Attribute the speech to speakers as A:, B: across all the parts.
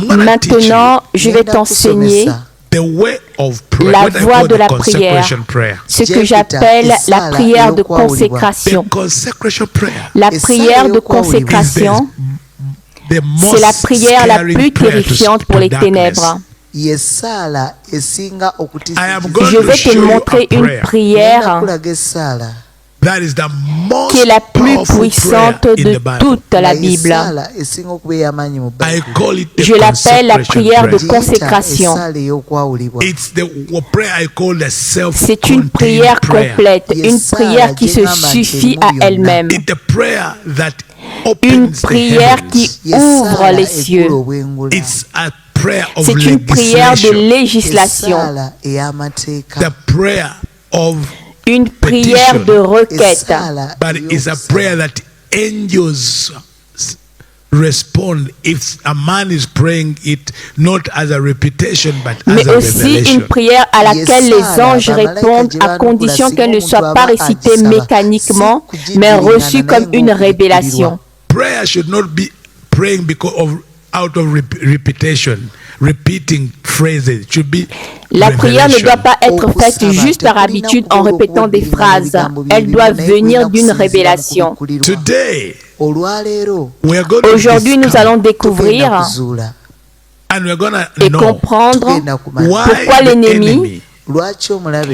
A: Maintenant, je vais t'enseigner la voie de la prière, ce que j'appelle la prière de consécration. La prière de consécration, c'est la prière la plus terrifiante pour les ténèbres. Je vais te montrer une prière qui est la plus puissante de toute la Bible. Je l'appelle la prière de consécration. C'est une prière complète, une prière qui se suffit à elle-même. Une prière qui ouvre les cieux. C'est une prière de législation. Une prière de requête.
B: But it's a prayer that angels respond if a man is praying it not as a repetition but as
A: mais
B: a
A: aussi
B: revelation.
A: Une prière à laquelle les anges répondent à condition qu'elle ne soit pas récitée mécaniquement mais reçue comme une révélation.
B: Prayer should not be praying because of out of repetition. Repeating phrases. It should be
A: La prière ne doit pas être faite juste par habitude en répétant des phrases. Elle doit venir d'une révélation. Aujourd'hui, nous allons découvrir et comprendre pourquoi l'ennemi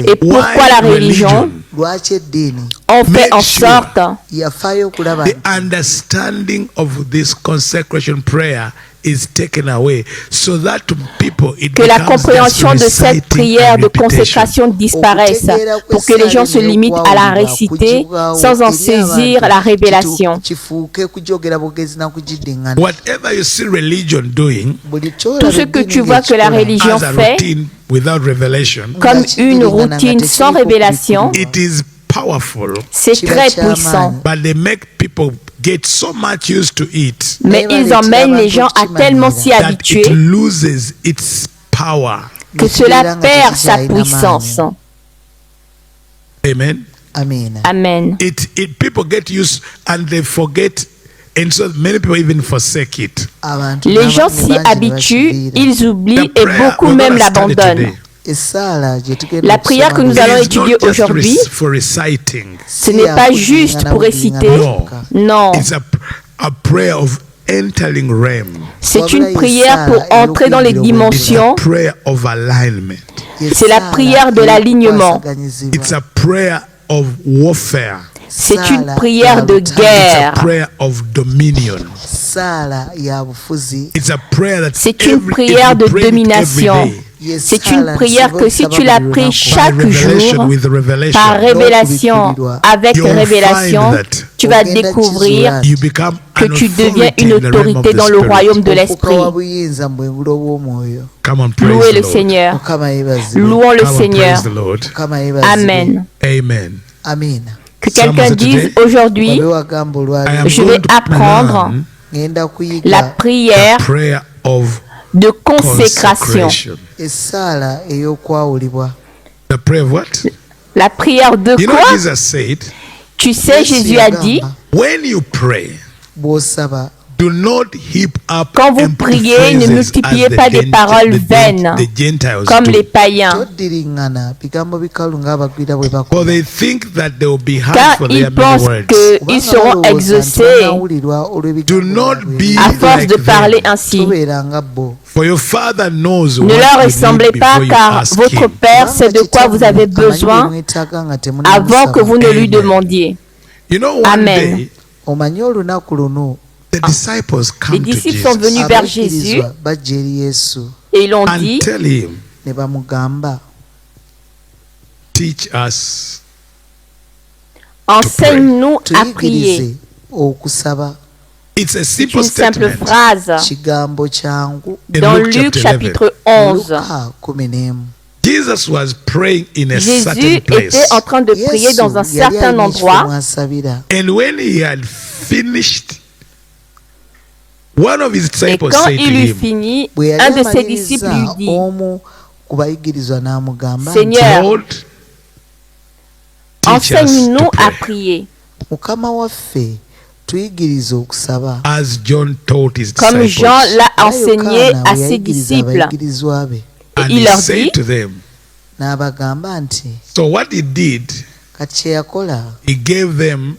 A: et pourquoi la religion ont fait en sorte
B: the understanding of this consecration prayer is taken away, so that people
A: que la compréhension de cette prière de consécration disparaisse, pour que les gens se limitent à la réciter sans en saisir la révélation.
B: Whatever you see religion doing,
A: tout ce que tu vois que la religion fait comme une routine sans révélation, c'est très puissant.
B: But they make people get so much used to it.
A: Mais ils emmènent les gens à tellement s'y habituer
B: it loses its power.
A: Que cela perd sa puissance.
B: Amen.
A: Amen.
B: People get used and they forget, and so many people even forsake it.
A: Les gens s'y habituent, ils oublient et beaucoup même l'abandonnent. La prière que nous allons étudier aujourd'hui, ce n'est pas juste pour réciter, non. C'est une prière pour entrer dans les dimensions. C'est la prière de l'alignement. C'est une prière de guerre. C'est une prière de domination. C'est une prière que si tu la pries chaque jour, par révélation, avec révélation, tu vas découvrir que tu deviens une autorité dans le royaume de l'Esprit. Louez le Seigneur. Louons le Seigneur. Amen. Que quelqu'un dise aujourd'hui, je vais apprendre la prière de consécration.
B: The prayer of what?
A: La prière de
B: You know,
A: quoi?
B: Jesus said,
A: Tu sais, Jésus a dit,
B: when you pray, do not heap up
A: quand vous
B: empty
A: priez, ne
B: phrases
A: multipliez
B: as the
A: pas des paroles vaines,
B: the Gentiles
A: comme
B: do.
A: les païens,
B: For they think that they will be heard
A: car
B: for
A: ils
B: their many
A: pensent
B: words.
A: qu'ils seront exaucés
B: Do not be
A: à force
B: like
A: de parler
B: them.
A: ainsi.
B: For your Father knows
A: Ne
B: what
A: leur
B: you
A: ressemblez
B: need
A: pas,
B: before you
A: car
B: ask
A: votre
B: him.
A: Père sait de quoi vous avez besoin avant que vous ne lui demandiez.
B: You know, one
A: Amen.
B: day, the disciples
A: Les
B: come to
A: disciples sont
B: Jesus
A: venus vers Jésus et ils l'ont
B: and
A: dit,
B: tell him, teach us.
A: enseigne-nous à prier.
B: It's a
A: C'est
B: simple
A: une simple
B: statement.
A: phrase dans
B: Luke
A: Luc
B: chapter
A: chapitre 11.
B: Jesus was praying in a certain
A: Jésus
B: place.
A: était en train de prier dans un certain endroit.
B: And when he had finished, one of his
A: Et
B: disciples
A: quand
B: said to
A: il eut
B: him,
A: fini, un de ses disciples lui dit, Seigneur,
B: Lord, teach us
A: enseigne-nous
B: to
A: à
B: pray.
A: prier.
B: as John taught his
A: comme
B: disciples.
A: Jean l'a enseigné à ses disciples.
B: And
A: il
B: he
A: leur
B: said
A: dit,
B: to them, so what he did, he gave them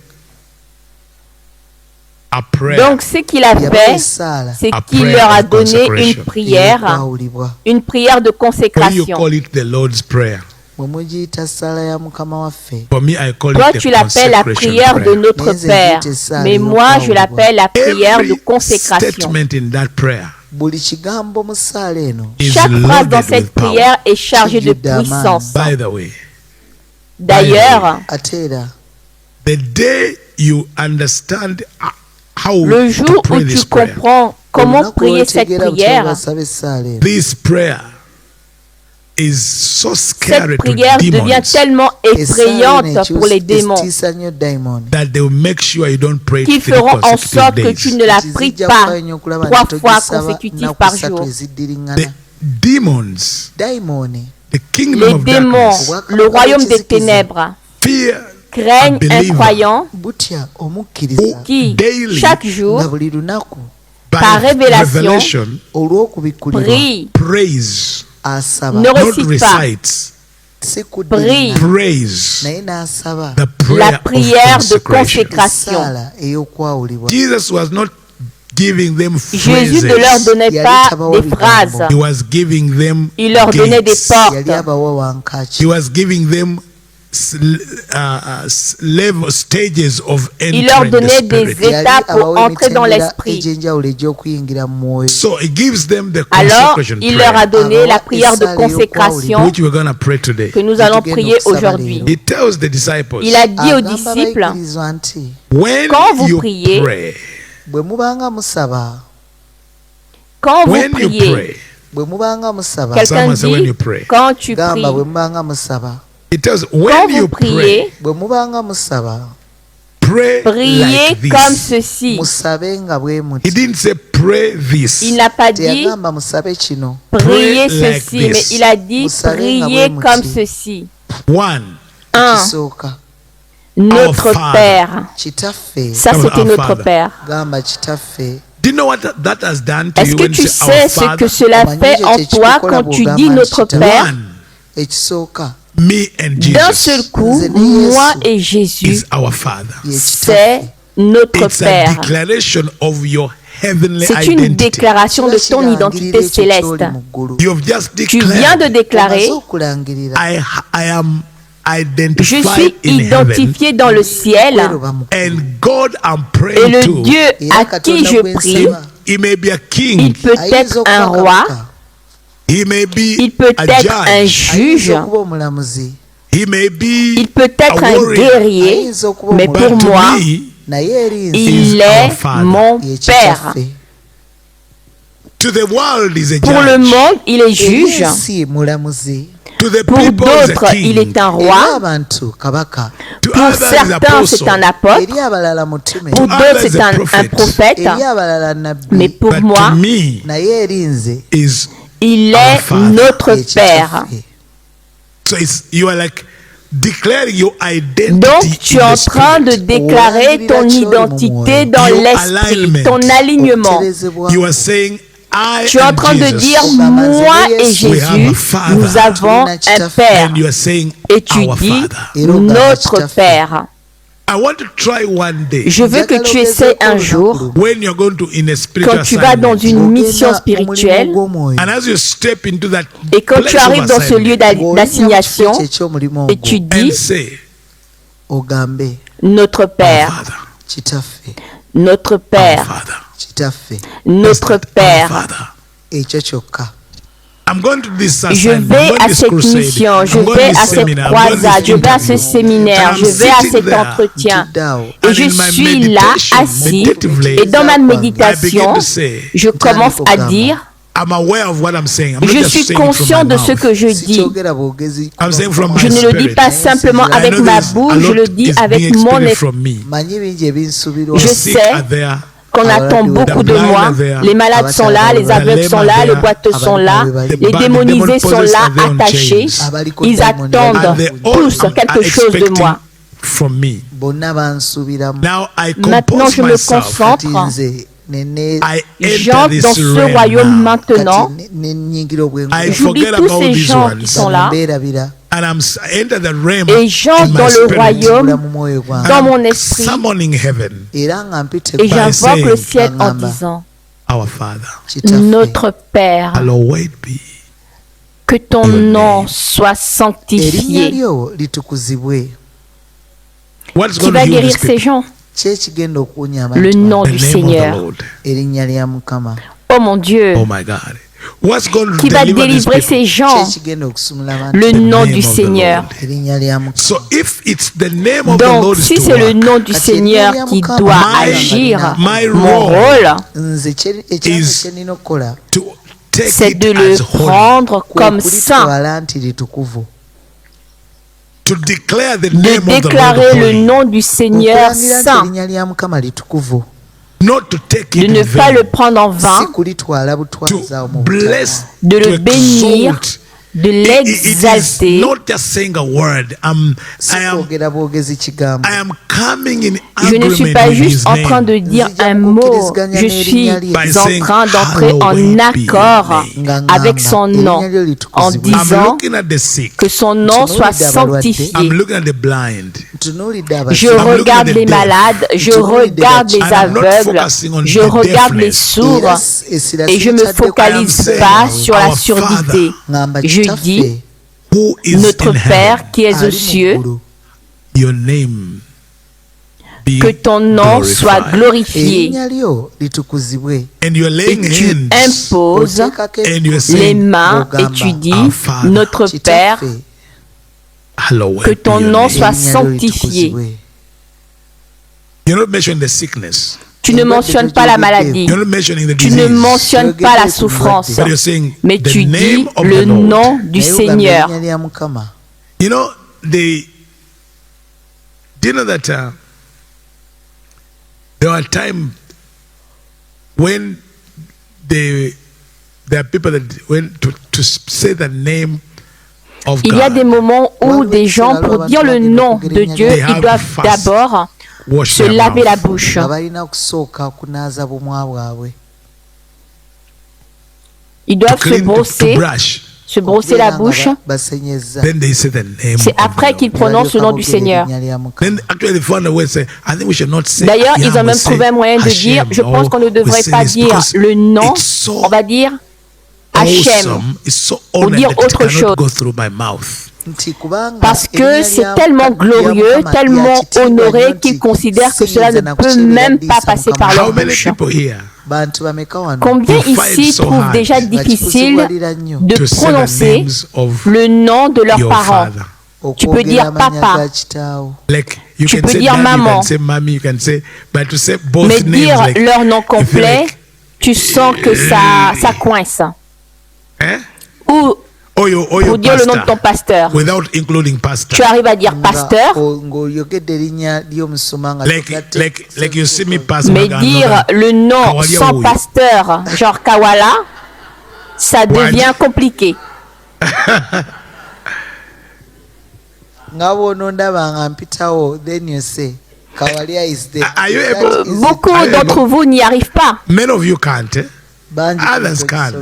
B: a prayer.
A: donc ce qu'il a fait, c'est qu'il leur a donné une prière de
B: For you
A: consécration.
B: call it the Lord's Prayer. For me, I call
A: Toi,
B: it
A: tu
B: the
A: l'appelles la
B: consecration
A: prière de
B: prayer.
A: notre Père, mais moi, je l'appelle la prière de
B: Every
A: consécration.
B: statement in that prayer is
A: Chaque phrase dans
B: loaded
A: cette
B: with power.
A: prière est chargée de puissance.
B: By the way,
A: D'ailleurs,
B: the day you understand how
A: le
B: to
A: jour où
B: pray
A: tu
B: this prayer,
A: comprends comment prier cette prière,
B: this prayer is so scary
A: cette
B: to
A: prière devient
B: demons
A: tellement effrayante pour les démons
B: that they will make sure you don't pray
A: qui
B: it 3
A: feront en
B: consecutive
A: sorte que
B: days.
A: tu ne la pries pas 3 fois consécutives par jour.
B: The demons, the kingdom
A: Les
B: of
A: démons,
B: darkness,
A: le royaume des ténèbres,
B: fear
A: craignent un
B: believer
A: croyant
B: who
A: qui,
B: daily,
A: chaque jour,
B: by
A: par révélation, prie,
B: praise,
A: ne
B: not
A: récite pas,
B: recites,
A: prie
B: praise the
A: la
B: prayer
A: prière
B: of
A: de
B: consecration.
A: consécration.
B: Jesus was not giving them
A: Jésus
B: phrases.
A: ne leur donnait pas des phrases,
B: He was giving them
A: il leur donnait des
B: gates.
A: portes.
B: He was giving them level stages of
A: Il leur
B: entering the
A: donnait des
B: spirit.
A: étapes pour entrer dans l'esprit.
B: So he gives them the
A: Alors,
B: consecration
A: il leur a
B: prayer,
A: donné la prière de consécration
B: which we're going to pray today.
A: que nous allons prier aujourd'hui.
B: He tells the disciples,
A: Il a dit aux disciples,
B: when
A: quand vous
B: you
A: priez,
B: pray,
A: quand vous
B: when you
A: priez,
B: pray,
A: quelqu'un
B: Someone say when
A: dit,
B: you pray.
A: quand tu pries,
B: He tells
A: quand
B: when
A: vous
B: you pray,
A: priez,
B: pray
A: priez
B: like
A: comme
B: this.
A: ceci.
B: He didn't say pray this.
A: Il n'a pas dit priez
B: like
A: ceci,
B: this.
A: mais il a dit priez comme ceci.
B: One,
A: 1. Notre
B: Our Father.
A: Père. Ça,
B: Our
A: c'était notre
B: Father.
A: Père.
B: do you know what that has done to
A: Est-ce
B: you
A: que
B: when
A: tu
B: you say
A: sais
B: our
A: ce
B: Father?
A: que cela fait en toi quand tu dis notre Père?
B: One, me and
A: D'un
B: Jesus
A: seul coup, moi et Jésus,
B: is our Father.
A: c'est notre
B: It's a
A: Père.
B: declaration of your heavenly
A: C'est une
B: identity.
A: déclaration de ton identité céleste.
B: You have just
A: Tu viens de
B: declared,
A: déclarer,
B: I am
A: je
B: identified
A: suis
B: in heaven,
A: identifié dans le ciel
B: and God I'm
A: et
B: praying
A: le
B: to.
A: Dieu à qui je prie,
B: He may be a king,
A: il peut être un roi,
B: he may be
A: il peut
B: a
A: être un
B: judge,
A: juge,
B: he may be
A: il peut être
B: a
A: un
B: warrior.
A: guerrier, mais
B: But
A: pour
B: to
A: moi,
B: me,
A: il
B: is
A: est
B: our Father.
A: mon Père.
B: To the world is a
A: Pour le
B: judge.
A: monde, il est juge.
B: To the
A: Pour
B: people is a
A: d'autres, il
B: king.
A: est un roi.
B: To
A: Pour
B: others is
A: certains,
B: apostle.
A: c'est un apôtre. Pour d'autres,
B: others,
A: c'est
B: a
A: un
B: prophet.
A: prophète. Mais pour
B: But
A: moi,
B: to me is
A: il
B: our
A: est
B: Father.
A: notre Père.
B: so it's you are like declaring your identity.
A: Donc, tu es
B: in
A: en
B: the
A: train de
B: spirit.
A: déclarer ton identité dans
B: Your
A: l'esprit,
B: alignment.
A: ton alignement.
B: You are saying I
A: Tu es en
B: am
A: train de
B: Jesus.
A: dire, moi et
B: We have a
A: Jésus,
B: Father.
A: nous avons un Père.
B: And you are saying
A: Et tu
B: our
A: dis,
B: Father.
A: notre Père.
B: I want to try one day.
A: Je veux que tu essaies un jour,
B: When you're going to in a spiritual
A: quand tu vas dans
B: assignment,
A: une mission spirituelle,
B: and as you step into that
A: et quand
B: place
A: tu arrives
B: of
A: dans ce lieu
B: assignment,
A: d'assignation, et tu
B: and
A: dis,
B: say,
A: notre
B: our
A: Père,
B: Father,
A: notre
B: our
A: Père,
B: Father,
A: notre
B: our
A: Père.
B: Father. I'm going to this
A: Je
B: assignment.
A: vais
B: I'm going
A: à
B: this
A: cette
B: crusade.
A: mission, je
B: I'm going
A: vais
B: this
A: à cette
B: seminar. I'm going
A: croisade,
B: this
A: je vais à
B: interview.
A: ce séminaire,
B: And
A: je
B: I'm
A: vais à
B: sitting
A: cet
B: there.
A: entretien.
B: And
A: Et je
B: in my
A: suis là,
B: meditation,
A: assis,
B: meditatively,
A: et dans ma
B: I begin
A: méditation,
B: to say,
A: je commence à dire,
B: I'm aware of what I'm saying. I'm not
A: je
B: just
A: suis
B: saying it from
A: conscient
B: my
A: de ce
B: mouth.
A: que je dis.
B: I'm saying from my
A: Je ne le dis
B: spirit.
A: pas simplement
B: I
A: avec
B: know
A: ma
B: there's a
A: bouche, je
B: lot
A: le dis
B: is
A: avec
B: being
A: mon
B: expected
A: esprit.
B: from me.
A: Je
B: The sick
A: sais
B: are there.
A: qu'on attend beaucoup de moi. Les malades sont là, les aveugles sont là, les boiteux sont là, les démonisés sont là, attachés. Ils attendent tous quelque chose de moi.
B: from me. Now I
A: Maintenant,
B: compose
A: je me
B: myself.
A: concentre.
B: I
A: J'entre
B: enter
A: dans
B: this
A: ce
B: realm
A: royaume
B: now.
A: maintenant.
B: I
A: J'oublie
B: forget
A: tous
B: about
A: ces
B: these
A: gens
B: ones.
A: qui sont là.
B: And enter the realm
A: Et
B: in
A: j'entre dans
B: my
A: le
B: spirit.
A: royaume,
B: And
A: dans
B: I'm
A: mon esprit.
B: summoning heaven.
A: Et
B: by
A: j'invoque
B: saying,
A: le ciel en disant,
B: Our Father,
A: notre Père,
B: hallowed be
A: que ton
B: your
A: nom
B: name.
A: soit sanctifié.
B: What's
A: Qui
B: going to
A: va
B: heal
A: guérir
B: these
A: ces
B: people?
A: gens? Le nom
B: The
A: du
B: name
A: Seigneur.
B: of the Lord.
A: Oh mon Dieu,
B: Oh my God. What's going to
A: qui va
B: deliver these
A: délivrer
B: people?
A: ces gens? Le nom
B: name
A: du
B: of the
A: Seigneur.
B: So if it's the name of the
A: Donc,
B: Lord
A: si
B: is to
A: c'est le
B: work,
A: nom du Seigneur qui doit agir,
B: my
A: mon
B: role
A: rôle,
B: is to take
A: c'est
B: it
A: de le
B: as holy,
A: prendre comme saint,
B: to declare the
A: de
B: name of the Lord
A: déclarer le
B: holy,
A: nom du Seigneur saint,
B: not to take
A: de
B: it
A: ne
B: in
A: pas
B: vain,
A: le prendre en vain,
B: to bless,
A: de
B: to
A: le bénir,
B: exalt.
A: de
B: It is
A: l'exalter.
B: not just saying a word. I am coming in
A: Je ne suis
B: agreement
A: pas
B: with His
A: juste en train de
B: name.
A: dire un mot, je suis en train d'entrer en accord avec son nom, en
B: I'm
A: disant
B: looking at the sick.
A: que son nom soit sanctifié.
B: I'm looking at the blind.
A: Je regarde les malades, je regarde les aveugles, je regarde les sourds et je ne me focalise pas sur la surdité. Je dis,
B: Who is
A: notre
B: in
A: Père
B: heaven?
A: qui es aux cieux,
B: Your name be
A: que ton nom soit
B: glorified.
A: glorifié.
B: And you're
A: Et
B: laying
A: tu
B: hands
A: imposes
B: and you're
A: les
B: saying,
A: mains et tu dis,
B: Our Father,
A: notre Père,
B: hallowed
A: que
B: be
A: ton
B: your
A: nom
B: name.
A: soit sanctifié.
B: You're not mentioning the sickness.
A: Tu ne mentionnes pas la maladie,
B: You're not mentioning the
A: tu
B: disease.
A: ne mentionnes pas la souffrance,
B: But you're saying
A: mais
B: the
A: tu dis
B: name of
A: le
B: the Lord.
A: nom du Seigneur.
B: You know, do you know that there are times when there are people that went to say the name of
A: Il y a
B: God,
A: des moments où des gens, pour dire le nom de Dieu, ils doivent d'abord
B: wash
A: se
B: their
A: laver la
B: mouth.
A: bouche. Ils doivent
B: To brush.
A: se brosser la bouche.
B: Then they say the name
A: C'est
B: of the
A: après
B: Lord.
A: qu'ils prononcent le nom du Seigneur.
B: Then actually they found a way to say, I think we should not say
A: D'ailleurs, ils ont
B: Yahweh,
A: même
B: say
A: trouvé un moyen de
B: Hashem,
A: dire, je pense qu'on ne
B: or
A: devrait
B: we say
A: pas
B: this
A: dire
B: because
A: le nom,
B: it's so
A: on va dire Hachem.
B: awesome, it's so
A: Ou
B: honored
A: dire
B: that it
A: autre
B: cannot
A: chose.
B: go through my mouth.
A: Parce que c'est tellement glorieux, tellement honoré qu'ils considèrent que cela ne peut même pas passer par
B: How
A: leur
B: many
A: bouche.
B: people here
A: Combien
B: You find
A: ici
B: so
A: trouvent
B: hard
A: déjà difficile de
B: to say the
A: prononcer
B: names of
A: le nom de leurs
B: your
A: parents?
B: father?
A: Tu peux dire papa,
B: Like you
A: Tu
B: can
A: peux
B: say
A: dire
B: daddy, you
A: maman.
B: can say mommy, you can say, but to say both
A: mais
B: names,
A: dire
B: like,
A: leur nom
B: you feel
A: complet,
B: like,
A: tu sens que ça coince.
B: eh?
A: Ou
B: Or your
A: pour dire le nom de ton
B: pastor,
A: pasteur,
B: without including pastor.
A: tu arrives à dire pasteur,
B: Like you see me pass
A: mais
B: my
A: dire
B: grandmother.
A: le nom
B: Kawalia
A: sans
B: Wui.
A: pasteur, genre Kawala, ça devient compliqué.
B: Are you able?
A: Beaucoup d'entre vous n'y arrivent pas.
B: Many of you can't. Others can.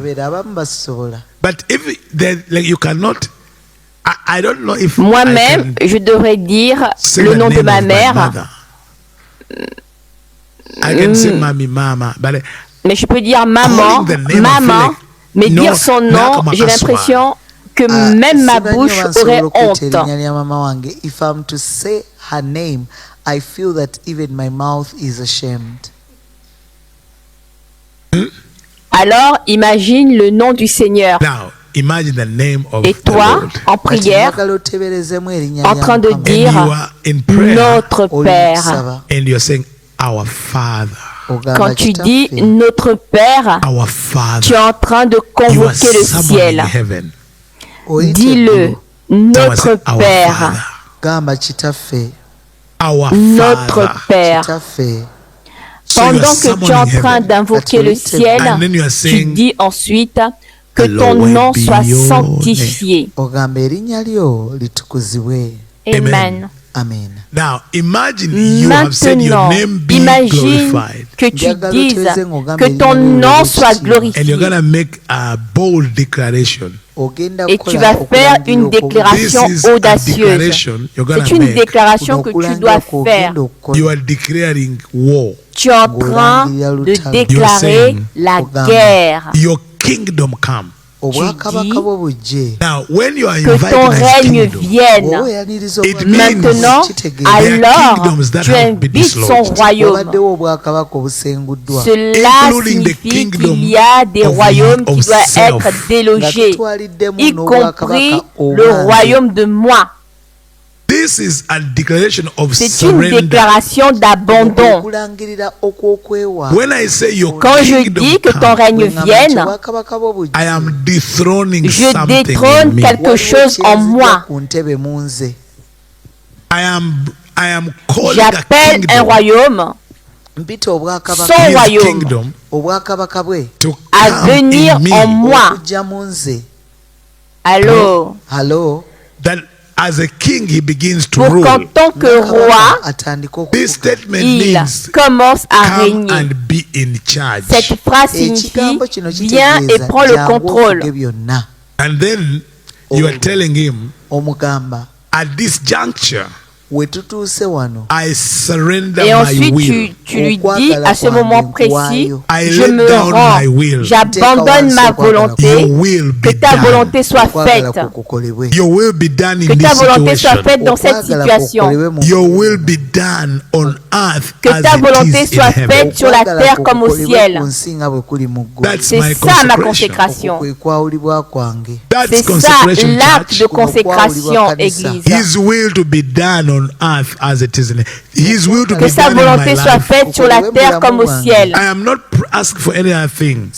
B: But if like you cannot, I don't know if
A: Moi-même, je devrais dire le nom de ma mère,
B: I can say mommy, mama, but
A: mais je peux dire maman,
B: calling the name, I feel
A: maman,
B: like,
A: mais
B: no,
A: dire son nom,
B: nakama
A: j'ai
B: aswa.
A: l'impression que même ma bouche aurait honte.
C: If I'm to say her name, I feel that even my mouth is ashamed.
A: Alors, imagine le nom du Seigneur.
B: Now, imagine the name of
A: Et
B: the
A: toi,
B: Lord.
A: en prière, en train de
B: And
A: dire
B: you are in prayer
A: notre Père.
B: and you're saying our Father,
A: Quand tu dis notre Père,
B: our Father.
A: tu es en train de
B: You are
A: convoquer le
B: summoning
A: ciel.
B: heaven.
A: Dis-le, notre
B: Someone say, our
A: Père,
B: Father.
C: Gamba chitaffe,
B: Our
A: notre
B: Father.
A: Père.
C: chitaffe.
B: So you are
A: Pendant que tu es en
B: summoning
A: train
B: heaven.
A: d'invoquer le ciel,
B: And then you are
A: tu
B: saying,
A: dis ensuite que ton
B: Hallowed
A: nom
B: be
A: soit
B: your
A: sanctifié.
C: Ogamba erinnya lyo litukuzibwe.
A: Amen.
C: Amen.
B: Now, imagine you have said your name be glorified.
A: Que tu dises que ton nom soit glorifié.
B: And you're going to make a bold declaration.
A: Et tu vas faire une déclaration audacieuse. C'est une déclaration que tu dois faire.
B: You are declaring war.
A: Tu es en train de déclarer la guerre.
B: Your kingdom come.
A: Tu dis
B: Now, when you are
A: que ton règne vienne. Maintenant, alors, tu invites son royaume. Cela signifie qu'il y a des royaumes qui doivent être délogés, y compris le royaume de moi.
B: This is a declaration of
A: C'est une déclaration d'abandon.
B: When I say your
A: Quand je dis que ton règne vienne,
B: I am dethroning
A: je détrône quelque chose en moi. J'appelle un royaume, son royaume, à venir en moi. Allô?
B: As a king, he begins to
A: Pour
B: rule.
A: qu'en tant que roi,
B: This statement
A: il
B: means
A: commence à
B: come
A: régner.
B: and be in charge.
A: Cette phrase signifie viens et prends le contrôle.
B: And then you are telling him, at this juncture, I surrender
A: Et
B: my
A: ensuite,
B: will.
A: tu lui dis à ce moment précis,
B: I
A: je
B: lay
A: me
B: down
A: rends,
B: my will.
A: j'abandonne ma volonté,
B: Your will be
A: que ta
B: done.
A: volonté soit faite,
B: Your will be done
A: que
B: in
A: ta
B: this
A: volonté soit
B: situation.
A: faite dans cette situation,
B: Your will be done on earth
A: que
B: as
A: ta
B: it
A: volonté
B: is in
A: soit
B: heaven.
A: faite sur la terre comme au ciel.
B: That's
A: C'est
B: my
A: ça ma
B: consecration.
A: consécration.
B: That's
A: C'est ça
B: consecration,
A: l'acte
B: church.
A: de consécration, Église.
B: His will to be done on earth as it is in heaven. His will to
A: Que
B: be
A: sa
B: done in my
A: volonté soit
B: life.
A: faite sur la terre comme au ciel.
B: I am not asking for any other thing.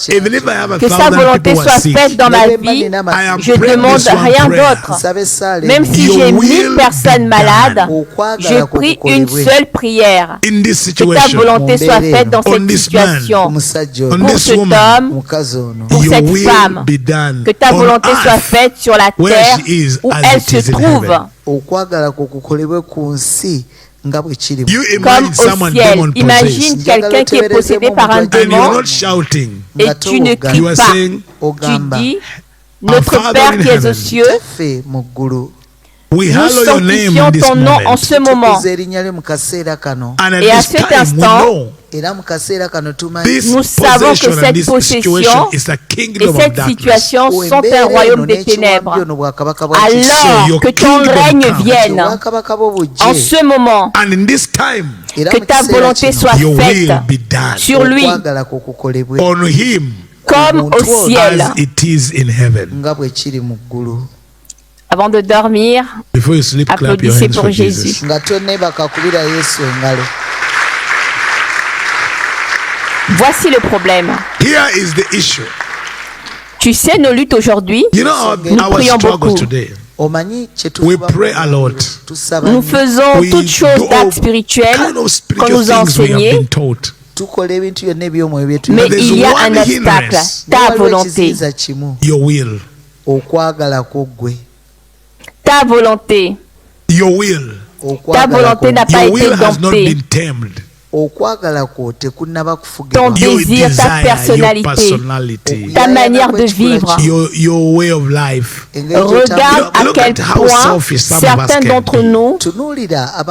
B: Even if I have
A: Que sa
B: 1,000
A: volonté
B: people who are
A: soit
B: sick,
A: faite dans ma vie,
B: I am
A: je
B: praying
A: demande
B: this one
A: rien
B: prayer.
A: d'autre. Même si
B: Your
A: j'ai
B: will
A: 1000 personnes
B: be
A: malades,
B: done.
A: je prie une seule prière.
B: In this
A: Que ta
B: situation,
A: volonté soit faite dans
B: on
A: cette
B: this man,
A: situation.
B: on
A: Pour
B: this
A: cet
B: woman,
A: homme, pour
B: your
A: cette
B: will
A: femme,
B: be done
A: que ta
B: on
A: volonté soit
B: earth
A: faite sur la
B: where
A: terre
B: she is
A: où
B: as
A: elle
B: it
A: se
B: is in
A: trouve.
B: heaven. You
A: Comme
B: imagine someone
A: au ciel.
B: demon
A: Imagine
B: possessed,
A: quelqu'un qui est possédé par un
B: and you're
A: démon
B: not shouting.
A: et tu ne cries
B: You are
A: pas.
B: saying,
A: Tu dis,
B: Our
A: notre
B: Father
A: Père
B: in
A: qui es
B: heaven,
A: aux cieux,
B: we
A: nous
B: hallow your name
A: sanctifions
B: in this
A: ton nom en
B: moment.
A: ce moment.
B: And at
A: Et à
B: this
A: cet
B: time,
A: instant,
B: we know this
A: nous savons que
B: possession and
A: cette
B: this
A: possession
B: situation is a
A: et
B: kingdom of
A: cette
B: darkness.
A: situation sont un royaume des ténèbres. Alors que ton règne vienne en ce moment,
B: And in this time,
A: que ta volonté soit
B: your
A: faite
B: will be done
A: sur lui
B: on him
A: comme au ciel.
B: as it is in heaven.
A: Avant de dormir,
B: Before you sleep, clap your
A: applaudissez
B: hands
A: pour
B: for
A: Jésus.
B: Jesus.
A: Voici le problème.
B: Here is the issue.
A: Tu sais nos luttes aujourd'hui,
B: You know
A: nous
B: our
A: prions
B: struggles
A: beaucoup.
B: today. We pray a lot.
A: Nous faisons
B: We
A: toutes choses
B: do
A: d'actes
B: all
A: spirituels
B: kind of
A: qu'on
B: spiritual
A: nous a
B: things we have
A: enseignés,
B: been taught.
A: mais
B: there's
A: il y a un
B: one
A: obstacle,
B: hindrance.
A: ta volonté.
B: Your will.
A: Ta volonté.
B: Your will.
A: Ta volonté n'a pas
B: Your
A: été
B: will has not
A: domptée.
B: been tamed.
A: Ton
B: Your
A: désir, ta
B: desire, your
A: personnalité,
B: personality,
A: ta manière de vivre.
B: your way of life.
A: Regarde à
B: Look
A: quel
B: at how
A: point
B: selfish some of us
A: certains
B: can
A: d'entre
B: be.
A: nous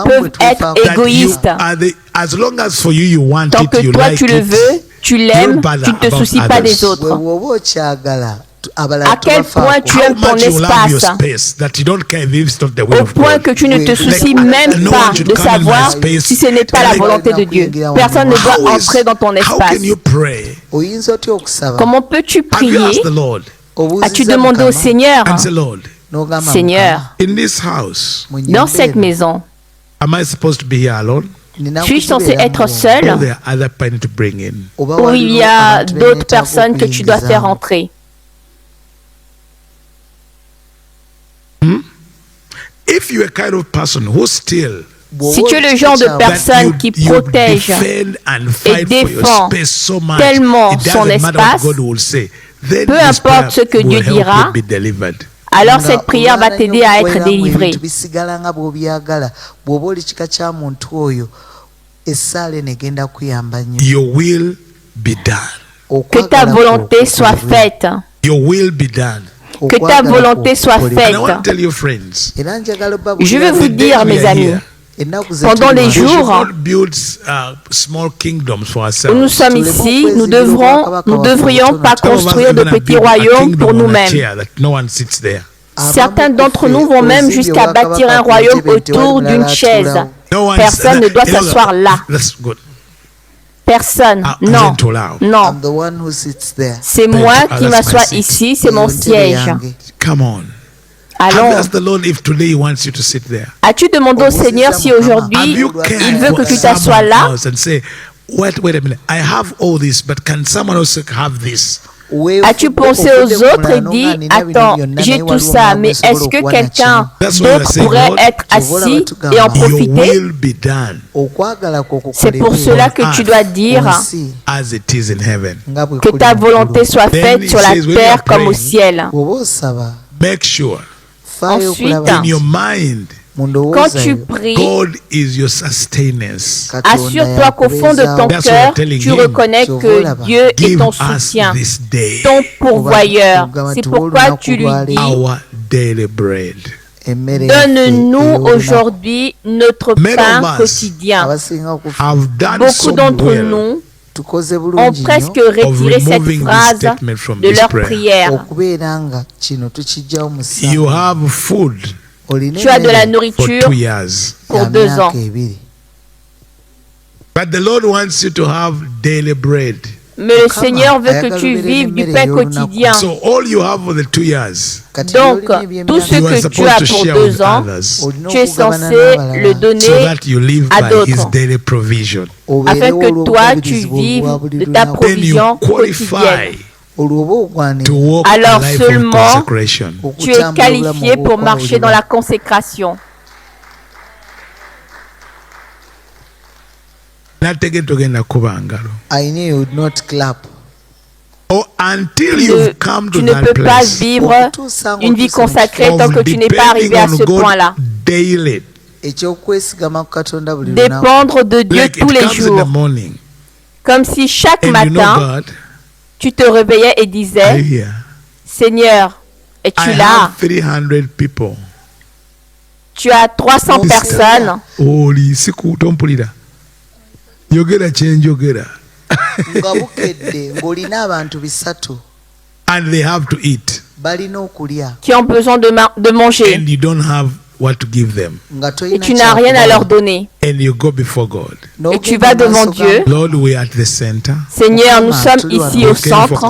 A: peuvent être
B: That you
A: égoïstes.
B: are as long as for you you want
A: Tant
B: it,
A: que
B: you
A: toi
B: like
A: tu le
B: it.
A: veux, tu l'aimes,
B: bother
A: tu ne te
B: about
A: soucies pas des
B: others.
A: autres. À quel point tu
B: How
A: aimes ton
B: much you love your
A: espace,
B: space that you don't care if it's not the will
A: au
B: of
A: point
B: God.
A: que tu ne te soucies même pas de savoir si ce n'est pas la volonté de Dieu. Personne ne doit entrer dans ton
B: How
A: espace.
B: can you pray?
A: Comment peux-tu
B: Have you
A: prier?
B: asked the Lord
A: As-tu demandé au Seigneur,
B: and say, Lord,
A: Seigneur,
B: in this house,
A: dans cette maison,
B: am I supposed to be here alone?
A: suis-je censé être seul
B: Or there are other people to bring in?
A: ou il y a d'autres personnes que tu dois faire entrer?
B: If you're a kind of person who still
A: Si tu es le genre de personne qui protège et défend tellement son espace, peu importe ce que Dieu dira, alors cette prière va t'aider à être délivré.
B: Your will be done.
A: Que ta volonté soit faite.
B: Your will be done.
A: Que ta volonté soit faite.
B: And I want to tell you, friends,
A: Je veux vous dire, mes amis, pendant les jours où nous sommes ici, nous ne devrions pas construire de petits royaumes pour nous-mêmes. Certains d'entre nous vont même jusqu'à bâtir un royaume autour d'une chaise. Personne ne doit s'asseoir là. Personne. Non. Non. C'est moi qui m'assois ici, c'est mon siège. Allons. As-tu demandé au Seigneur si aujourd'hui il veut que tu t'assoies là?
B: Wait a minute. I have all this, but can someone else have this?
A: As-tu pensé aux autres et dit, attends, j'ai tout ça, mais est-ce que quelqu'un d'autre pourrait être assis et en profiter? C'est pour cela que tu dois dire que ta volonté soit faite sur la terre comme au ciel.
B: Make sure.
A: Ensuite,
B: in your mind,
A: quand tu pries, assure-toi qu'au fond de ton cœur, tu reconnais que Dieu est ton soutien, ton pourvoyeur. C'est pourquoi tu lui dis, donne-nous aujourd'hui notre pain quotidien. Beaucoup d'entre nous ont presque retiré cette phrase de leur prière.
B: You have food.
A: Tu as de la nourriture pour 2 ans.
B: But the Lord wants you to have daily bread.
A: Mais le Seigneur veut que tu vives du pain quotidien.
B: So all you have for the 2 years,
A: donc, tout ce que tu as pour 2 ans, tu es censé le donner à d'autres, afin que toi, tu vives de ta provision quotidienne. Alors seulement, tu es qualifié pour marcher dans la consécration.
C: I knew you would not clap.
A: Tu ne peux pas vivre une vie consacrée tant que tu n'es pas arrivé à ce point-là. Dépendre de Dieu tous les jours. Comme si chaque matin, tu te réveillais et disais, Seigneur, es-tu là? Tu as 300 personnes.
B: And they have to eat.
A: Qui ont besoin de manger.
B: And you don't have what to give them.
A: Et tu n'as rien à leur donner.
B: And you go before God.
A: Et tu vas devant Dieu.
B: Lord, we are at the center.
A: Seigneur, nous sommes ici au centre.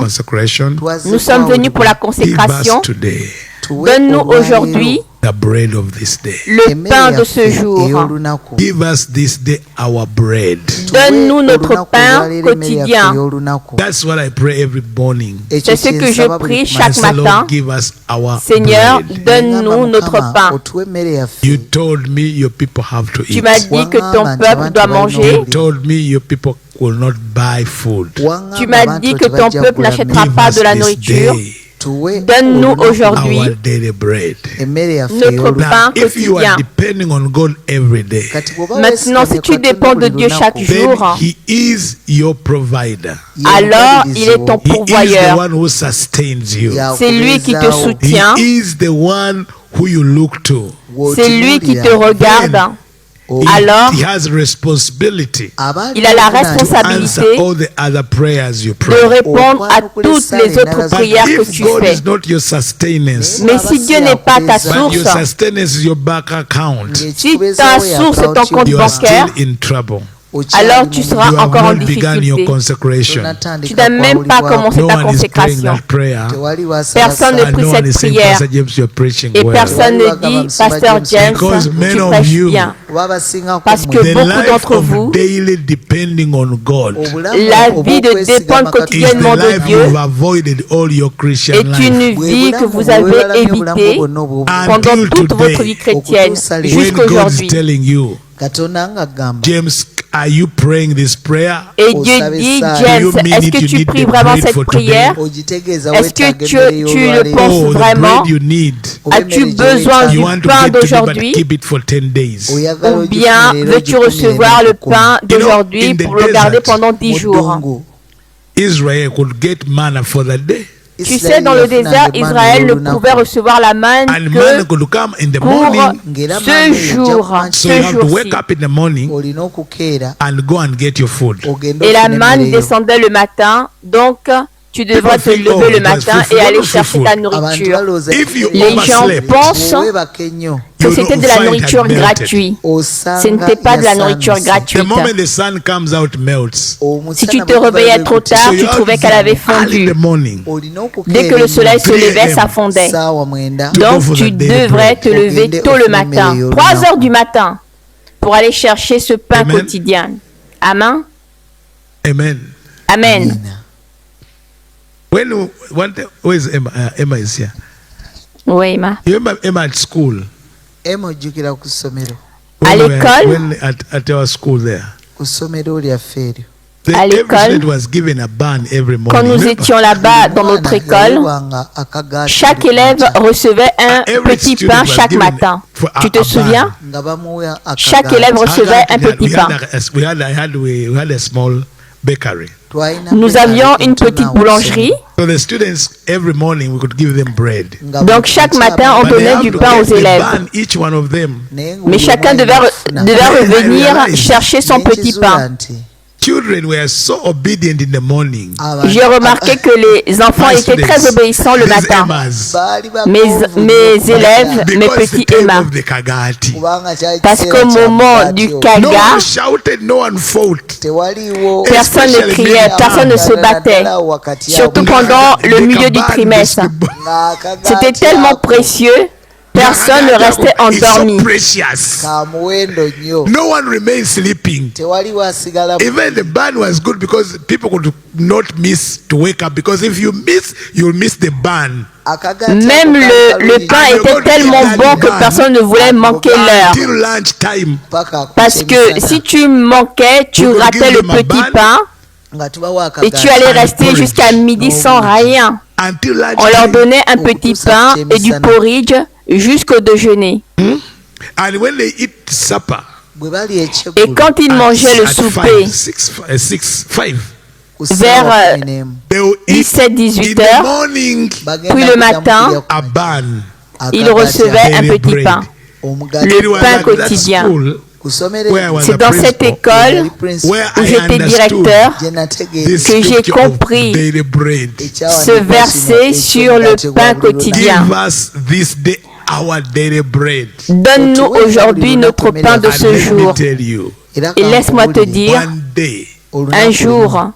A: Nous sommes venus pour la consécration. Donne-nous aujourd'hui le pain de ce jour.
B: Give us this day our bread.
A: Donne-nous notre pain quotidien.
B: That's what I pray every morning.
A: C'est ce que je prie chaque matin. Seigneur, donne-nous notre pain.
B: You told me your people have to eat.
A: Tu m'as dit que ton peuple doit manger.
B: You told me your people will not buy food.
A: Tu m'as dit que ton peuple n'achètera pas de la nourriture. Donne-nous aujourd'hui notre pain quotidien. Maintenant, si tu dépends de Dieu chaque jour, alors il est ton pourvoyeur. C'est lui qui te soutient. C'est lui qui te regarde. Alors, il a la responsabilité de répondre à toutes les autres prières que tu fais. Mais si Dieu n'est pas ta source, si ta source est ton compte bancaire, alors tu seras encore en difficulté. Tu n'as même pas commencé ta consécration. Personne ne prie cette prière. Et personne ne dit, Pasteur James, tu prêches bien. Parce que beaucoup d'entre vous, la vie de dépendre quotidiennement de Dieu est une vie que vous avez évitée pendant toute votre vie chrétienne, jusqu'aujourd'hui.
B: James are you praying this prayer?
A: Et Dieu dit, James, est-ce que tu pries vraiment cette prière? Est-ce que tu le penses vraiment? As-tu besoin du pain d'aujourd'hui? Ou bien veux-tu recevoir le pain d'aujourd'hui pour le garder pendant 10 jours?
B: Israel could get manna for the day.
A: Tu sais, dans le désert, Israël ne pouvait recevoir la manne que pour ce jour-ci. Et la manne descendait le matin, donc tu devrais te lever le matin et aller chercher ta nourriture. Les gens pensent que c'était de la nourriture gratuite. Ce n'était pas de la nourriture gratuite. Si tu te réveillais trop tard, tu trouvais qu'elle avait fondu. Dès que le soleil se levait, ça fondait. Donc tu devrais te lever tôt le matin, 3 heures du matin, pour aller chercher ce pain quotidien. Amen.
B: Amen.
A: Amen.
B: Where is Emma? Emma is here.
A: Oui, Emma.
B: You remember Emma at school?
C: Emma ojjukira ku ssomero.
A: À l'école?
B: At our school there.
C: Ku ssomero lyaffe eryo.
A: À l'école, quand nous étions là-bas dans notre école, chaque élève recevait un petit pain chaque matin. Tu te souviens? Chaque élève recevait un petit pain. Nous avions une petite boulangerie. Donc chaque matin, on donnait du pain aux élèves. Mais chacun devait revenir chercher son petit pain. J'ai remarqué que les enfants étaient très obéissants le matin. Mes élèves, mes petits Emma. Parce qu'au moment du Kaga, personne ne criait, personne ne se battait. Surtout pendant le milieu du trimestre. C'était tellement précieux. Personne ne restait endormi.
B: No one remained sleeping. Even the band was good because people could not miss to wake up. Because if you miss, you'll miss the band.
A: Même le pain était tellement bon que personne ne voulait manquer l'heure. Parce que si tu manquais, tu ratais le petit pain et tu allais rester jusqu'à midi sans rien. On leur donnait un petit pain et du porridge jusqu'au déjeuner. Et quand ils mangeaient le souper, vers 17-18 heures, puis le matin, ils recevaient un petit pain, le pain quotidien. C'est dans cette école où j'étais directeur que j'ai compris ce verset sur le pain quotidien. Donne-nous aujourd'hui notre pain de ce jour. Et laisse-moi te dire, un jour,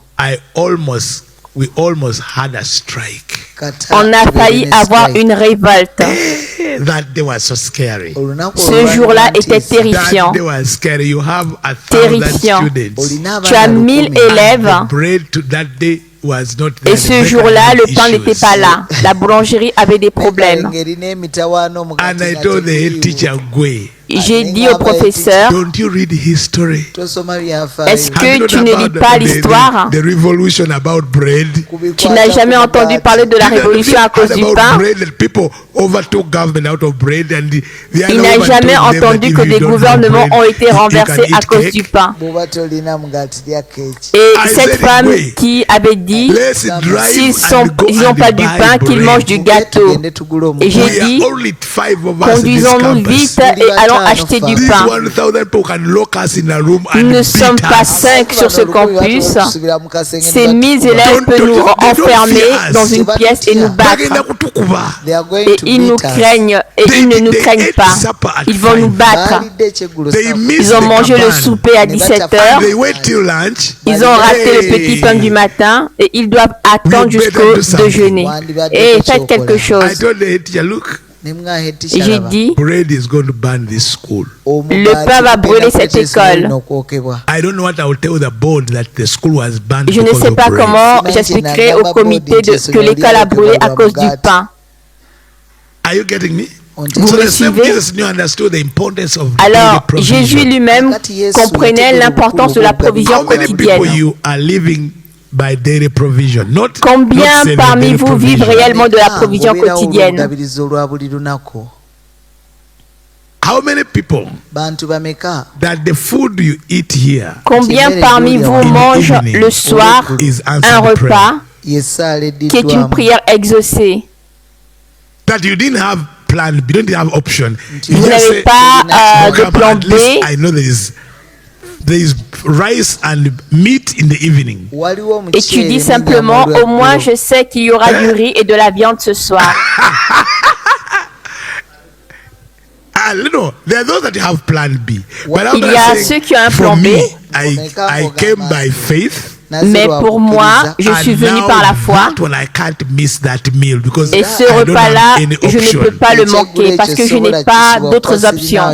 A: on a failli avoir une révolte. Ce jour-là était terrifiant. Terrifiant. Tu as 1000 élèves. Et ce jour-là, le pain n'était pas là. La boulangerie avait des problèmes. J'ai dit au professeur, est-ce que tu ne lis pas l'histoire? Tu n'as jamais entendu parler de la révolution à cause du pain? Il n'a jamais entendu que des gouvernements ont été renversés à cause du pain. Et cette femme qui avait dit, s'ils n'ont pas du pain, qu'ils mangent du gâteau. Et j'ai dit, conduisons-nous vite et allons acheter du pain. Nous ne sommes pas 5 sur ce campus. Ces 1000 élèves peuvent nous enfermer dans une pièce et nous battre. Et ils nous craignent et ils ne nous craignent pas. Ils vont nous battre. Ils ont mangé le souper à 17h. Ils ont raté le petit pain du matin et ils doivent attendre jusqu'au déjeuner. Et faites quelque chose. J'ai dit, le pain va brûler cette école. Je ne sais pas comment j'expliquerai au comité que l'école a brûlé à cause du pain. Vous me suivez? Alors, Jésus lui-même comprenait l'importance de la provision quotidienne. Combien parmi vous vivent réellement de la provision quotidienne?
B: How many people that the food you eat here,
A: combien parmi vous mangent le soir un repas qui est une prière exaucée?
B: That you didn't have plan B, you didn't have option.
A: Vous n'avez pas de plan B.
B: I know there is rice and meat in the evening.
A: Et tu dis simplement, au moins je sais qu'il y aura du riz et de la viande ce soir.
B: No, there are those that have plan B.
A: Il y a ceux qui ont un plan B.
B: I came by faith.
A: Mais pour moi, je suis venu par la foi. Et ce repas-là, je ne peux pas le manquer parce que je n'ai pas d'autres options.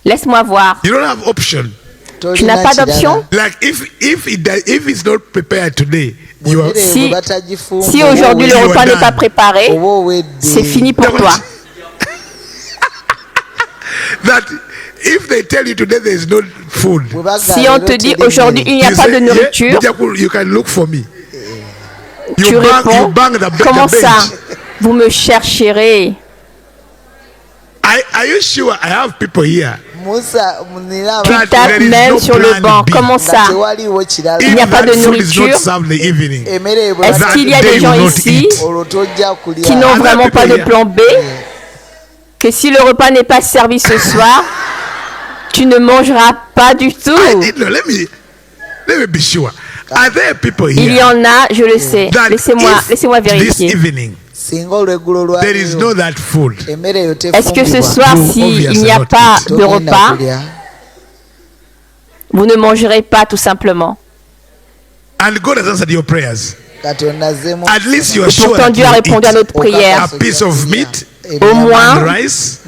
A: Laisse-moi voir.
B: You don't have option.
A: Tu n'as pas d'option?
B: Like if it's not prepared today,
A: si aujourd'hui le repas n'est pas préparé, c'est fini pour toi.
B: That if they tell you today there is no food,
A: si on te dit aujourd'hui il n'y a pas de nourriture,
B: you can look for me.
A: Tu réponds, comment ça? Vous me chercherez.
B: Are you sure? I have people here.
A: Tu tapes même sur le banc. Comment ça? Il n'y a pas de nourriture. Est-ce qu'il y a des gens ici qui n'ont vraiment pas de plan B? Que si le repas n'est pas servi ce soir, tu ne mangeras pas du tout. Il y en a, je le sais. Laissez-moi vérifier.
B: There is no that food.
A: Est-ce que ce soir, s'il n'y a pas de repas, vous ne mangerez pas tout simplement?
B: And God has answered your prayers. At least you are sure
A: pourtant Dieu a répondu à notre prière.
B: A piece of meat,
A: au moins,
B: rice,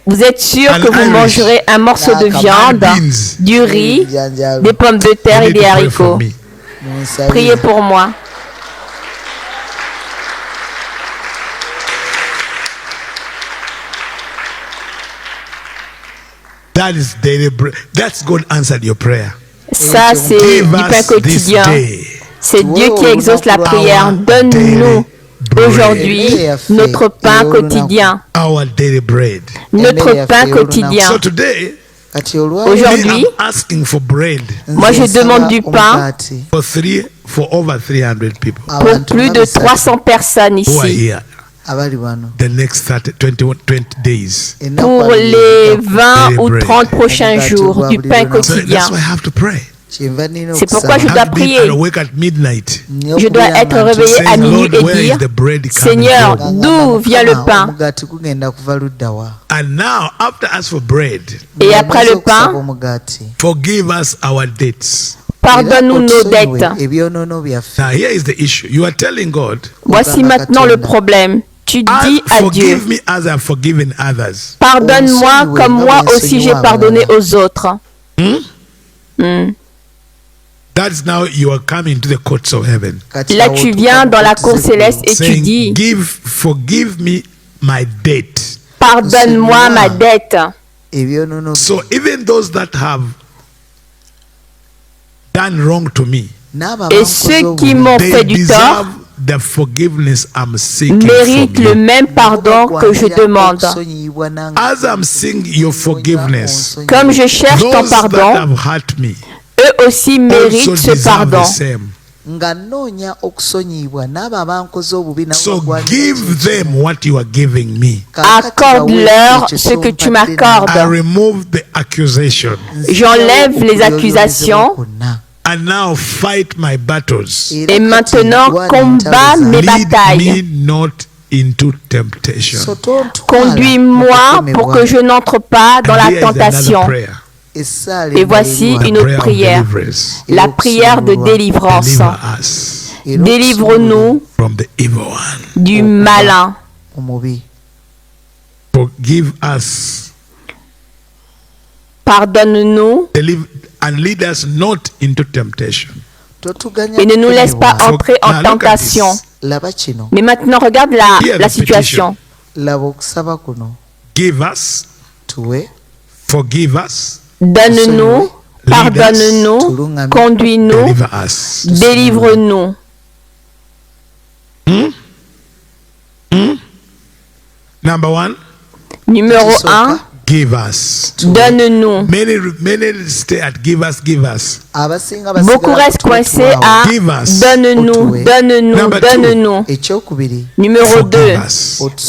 A: vous êtes sûr que vous mangerez un morceau de viande, du riz, des pommes de terre et des haricots. Priez pour moi.
B: That's God answered your prayer.
A: Ça, c'est du pain quotidien. C'est Dieu qui exauce la prière. Donne-nous aujourd'hui notre pain quotidien. Notre pain quotidien. Aujourd'hui, moi je demande du pain pour plus de 300 personnes ici.
B: The next 20 days.
A: Pour les 20 ou 30 prochains jours du pain quotidien. C'est pourquoi je dois prier. Je dois être réveillé à minuit et dire, Seigneur, d'où vient le pain? Et après le pain,
B: forgive us our debts.
A: Pardonne-nous nos dettes. Voici maintenant le problème. Tu dis à Dieu, pardonne-moi comme moi aussi j'ai pardonné aux autres.
B: That's now you are coming to the courts of heaven.
A: Là tu viens dans la cour céleste et tu dis,
B: forgive me my debt.
A: Pardonne-moi ma dette.
B: So even those that have done wrong to me,
A: et ceux qui m'ont fait du tort méritent le même pardon que je demande. Comme je cherche ton pardon, eux aussi méritent ce pardon.
B: So give them what you are giving me.
A: Accorde-leur ce que tu m'accordes.
B: I remove the accusation.
A: J'enlève les accusations.
B: And now fight my battles.
A: Et maintenant combat mes batailles.
B: Lead me not into temptation.
A: Conduis-moi pour que je n'entre pas dans la tentation. Et voici une autre prière, la prière de délivrance. Délivre-nous du malin.
B: Forgive us.
A: Pardonne-nous.
B: And lead us not into temptation.
A: Et ne nous laisse pas entrer en tentation. Mais maintenant, regarde la situation.
B: Give us, forgive us,
A: donne-nous, pardonne-nous, conduis-nous, délivre-nous.
B: Number 1.
A: Numéro 1.
B: Give us.
A: Donne-nous.
B: Many stay at give us.
A: Beaucoup restent coincés à donne-nous, donne-nous, donne-nous. Numéro 2.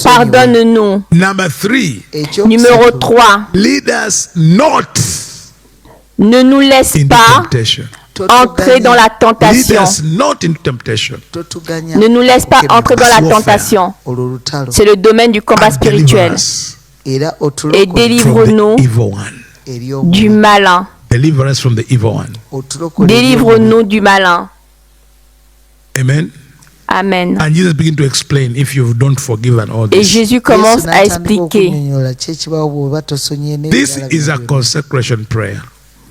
A: Pardonne-nous.
B: Number 3.
A: Numéro 3.
B: Lead us not.
A: Ne nous laisse pas entrer dans la tentation. Ne nous laisse pas entrer dans la tentation. C'est le domaine du combat spirituel. Et délivre-nous du malin. Délivre-nous du malin.
B: Amen.
A: Amen.
B: And Jesus began to explain if you don't forgive and all this.
A: Et Jésus commence à expliquer.
B: This is a consecration prayer.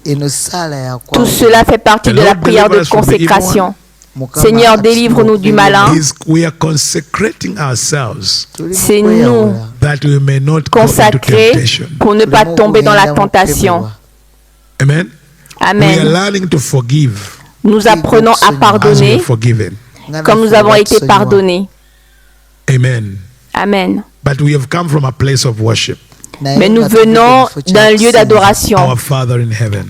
A: Tout cela fait partie de la prière de consécration. Seigneur, délivre-nous du malin. C'est nous consacrer pour ne pas tomber dans la tentation.
B: Amen.
A: Amen. Nous apprenons à pardonner comme nous avons été pardonnés.
B: Amen.
A: Amen.
B: But we have come from a place of worship.
A: Mais nous venons d'un lieu d'adoration.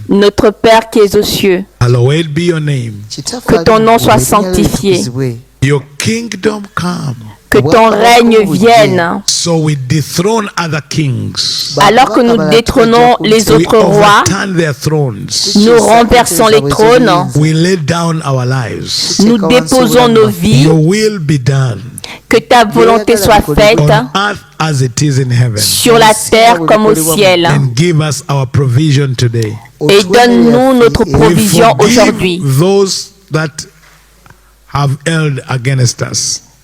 A: Notre Père qui es aux cieux. Que ton nom soit sanctifié. Que ton règne vienne. Alors que nous détrônons les autres rois, nous renversons les trônes, nous déposons nos vies. Que ta volonté soit faite sur la terre comme au ciel. Et donne-nous notre provision aujourd'hui.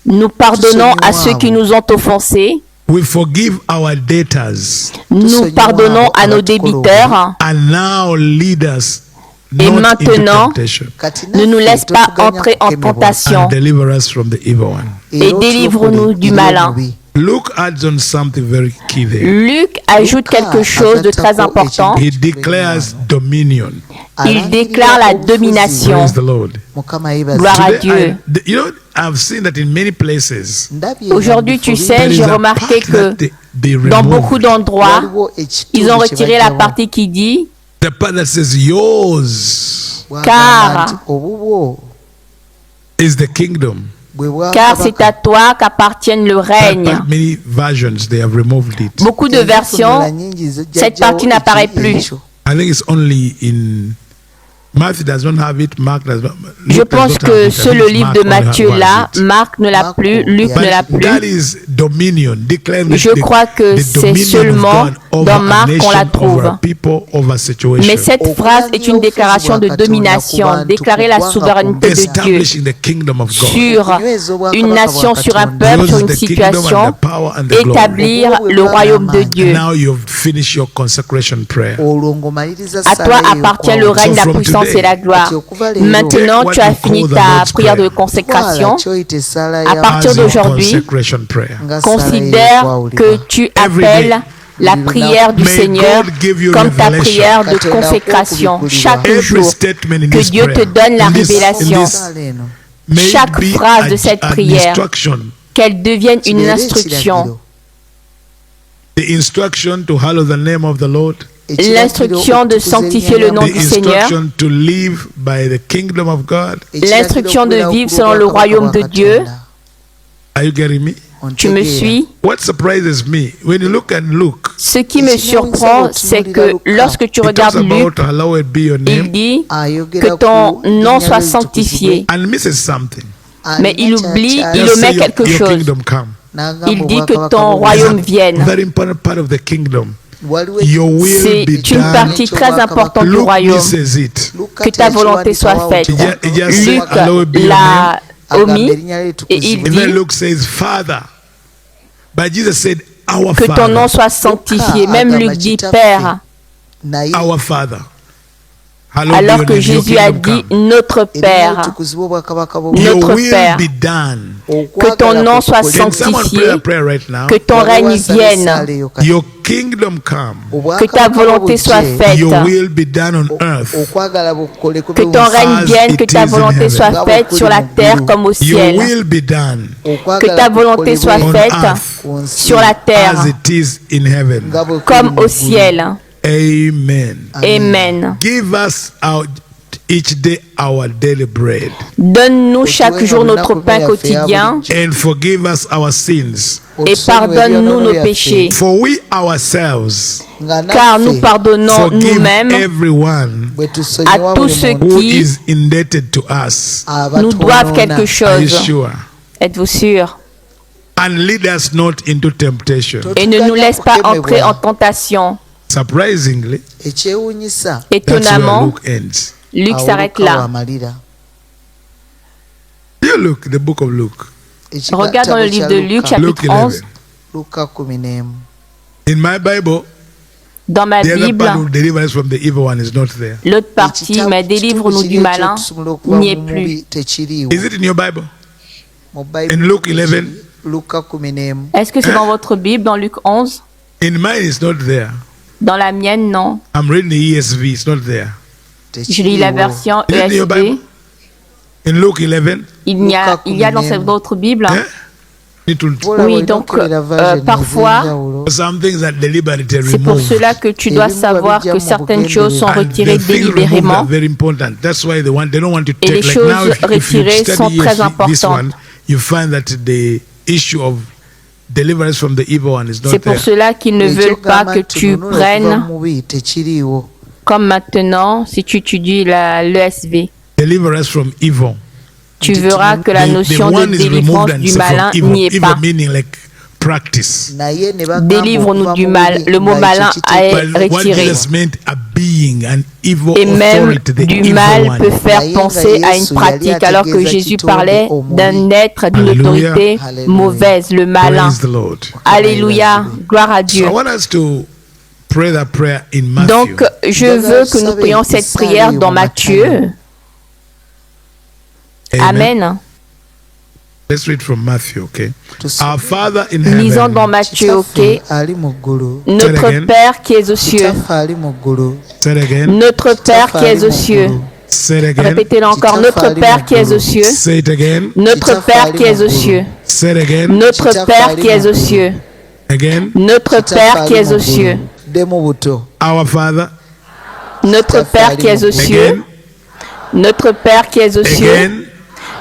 A: Nous pardonnons à ceux qui nous ont offensés. Nous pardonnons à nos débiteurs. Et maintenant, ne nous laisse pas entrer en tentation. Et délivre-nous du malin.
B: Luke adds on something very key there.
A: Luc ajoute quelque chose de très important.
B: He declares dominion.
A: Il déclare la domination.
B: Praise the Lord.
A: Gloire à Dieu.
B: You know, I've seen that in many places.
A: Aujourd'hui, tu sais, j'ai remarqué que dans beaucoup d'endroits, ils ont retiré la partie qui dit
B: the part that says yours
A: car
B: is the kingdom.
A: Car c'est à toi qu'appartienne le règne. Beaucoup de versions, cette partie n'apparaît plus. Je pense que seul le livre de Matthieu là, Marc ne l'a plus, Luc ne l'a plus. Je crois que c'est seulement dans Marc qu'on la trouve. Mais cette phrase est une déclaration de domination, déclarer la souveraineté de Dieu sur une nation, sur un peuple, sur une situation, établir le royaume de Dieu. À toi appartient le règne, la puissance et la gloire. Maintenant, tu as fini ta prière de consécration. À partir d'aujourd'hui, considère que tu appelles la prière du Seigneur comme ta prière de consécration. Chaque jour, que Dieu te donne la révélation. Chaque phrase de cette prière, qu'elle devienne une instruction. L'instruction de sanctifier le nom du Seigneur, l'instruction de vivre selon le royaume de Dieu. Tu me suis? Ce qui me surprend, c'est que lorsque tu regardes Luc, il dit que ton nom soit sanctifié. Mais il oublie, il omet quelque chose. Il dit que ton royaume vienne. C'est une partie très importante du royaume. Que ta volonté soit faite. Luc l'a omis et il dit que ton nom soit sanctifié. Même Luc dit Père. Alors que Jésus a dit, notre Père, notre Père, que ton nom soit sanctifié, que ton règne vienne, que ta volonté soit faite, que ton règne vienne, que ta volonté soit faite sur la terre comme au ciel, que ta volonté soit faite sur la terre comme au ciel.
B: Amen.
A: Amen.
B: Give us each day our daily bread.
A: Donne-nous chaque jour notre pain quotidien.
B: And forgive us our sins.
A: Et pardonne-nous nos péchés.
B: For we ourselves,
A: car nous pardonnons nous-mêmes à tous ceux qui nous doivent quelque chose. Êtes-vous sûr?
B: And lead us not into temptation.
A: Et ne nous laisse pas entrer en tentation.
B: Surprisingly,
A: étonnamment, Luc s'arrête là.
B: You look, the book of Luke.
A: Regarde dans le livre de Luc, chapitre 11.
B: In my Bible,
A: dans ma Bible,
B: l'autre
A: partie, mais délivre-nous du malin, n'y est plus.
B: Is it in your Bible? In Luke 11?
A: Est-ce que c'est dans votre Bible, dans Luc 11?
B: In mine, it's not there.
A: Dans la mienne, non.
B: I'm reading the ESV, it's not there.
A: Je lis la version ESV.
B: In Luke 11?
A: Il y a dans cette autre Bible. Oui, donc parfois, c'est pour cela que tu dois savoir que certaines choses sont retirées délibérément. Et les choses retirées sont très importantes. C'est pour cela qu'ils ne veulent pas que tu prennes, comme maintenant, si tu étudies l'ESV. Tu verras que la notion de délivrance du malin n'y est pas. Délivre-nous du mal. Le mot malin est retiré. Et même du mal peut faire penser à une pratique, alors que Jésus parlait d'un être, d'une autorité mauvaise, le malin. Alléluia, gloire à Dieu. Donc, je veux que nous prions cette prière dans Matthieu. Amen.
B: Let's read from Matthew, okay? Our Father in heaven.
A: Lisons dans Matthieu, ok? Notre Père qui es aux cieux. Notre Père qui es aux cieux. Répétez-le encore. Notre Père qui es aux cieux. Notre Père qui es aux cieux. Notre Père qui es aux cieux. Notre Père qui es aux cieux.
B: Our Father.
A: Notre Père qui es aux cieux. Notre Père qui es aux cieux.